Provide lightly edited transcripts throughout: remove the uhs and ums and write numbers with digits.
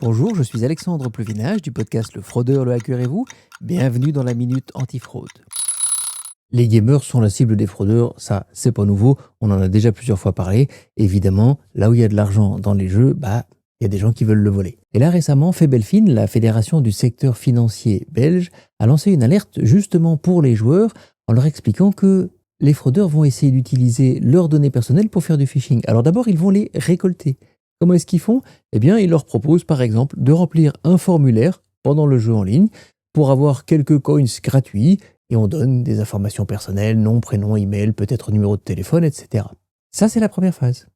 Bonjour, je suis Alexandre Pluvinage du podcast Le Fraudeur, le hacker et vous. Bienvenue dans la Minute Antifraude. Les gamers sont la cible des fraudeurs, ça c'est pas nouveau, on en a déjà plusieurs fois parlé. Évidemment, là où il y a de l'argent dans les jeux, il y a des gens qui veulent le voler. Et là récemment, Febelfin, la fédération du secteur financier belge, a lancé une alerte justement pour les joueurs en leur expliquant que les fraudeurs vont essayer d'utiliser leurs données personnelles pour faire du phishing. Alors d'abord, ils vont les récolter. Comment est-ce qu'ils font? Eh bien, ils leur proposent par exemple de remplir un formulaire pendant le jeu en ligne pour avoir quelques coins gratuits et on donne des informations personnelles, nom, prénom, email, peut-être numéro de téléphone, etc. Ça, c'est la première phase.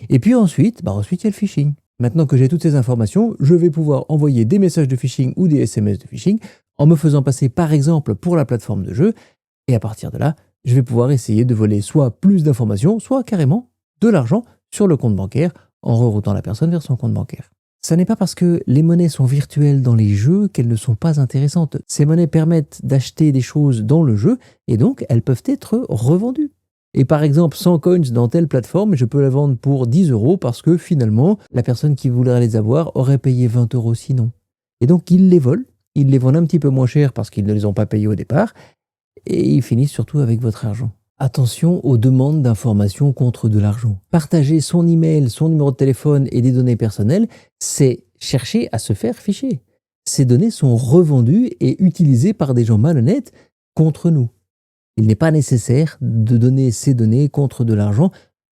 Et puis ensuite, il y a le phishing. Maintenant que j'ai toutes ces informations, je vais pouvoir envoyer des messages de phishing ou des SMS de phishing en me faisant passer par exemple pour la plateforme de jeu. Et à partir de là, je vais pouvoir essayer de voler soit plus d'informations, soit carrément de l'argent sur le compte bancaire en reroutant la personne vers son compte bancaire. Ce n'est pas parce que les monnaies sont virtuelles dans les jeux qu'elles ne sont pas intéressantes. Ces monnaies permettent d'acheter des choses dans le jeu et donc elles peuvent être revendues. Et par exemple, 100 coins dans telle plateforme, je peux la vendre pour 10 € parce que finalement, la personne qui voudrait les avoir aurait payé 20 € sinon. Et donc ils les volent, ils les vendent un petit peu moins cher parce qu'ils ne les ont pas payés au départ et ils finissent surtout avec votre argent. Attention aux demandes d'informations contre de l'argent. Partager son email, son numéro de téléphone et des données personnelles, c'est chercher à se faire ficher. Ces données sont revendues et utilisées par des gens malhonnêtes contre nous. Il n'est pas nécessaire de donner ces données contre de l'argent.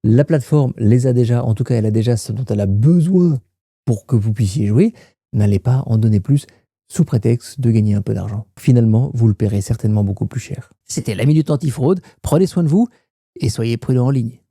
La plateforme les a déjà, en tout cas elle a déjà ce dont elle a besoin pour que vous puissiez jouer. N'allez pas en donner plus sous prétexte de gagner un peu d'argent. Finalement, vous le paierez certainement beaucoup plus cher. C'était la Minute Antifraude, prenez soin de vous et soyez prudents en ligne.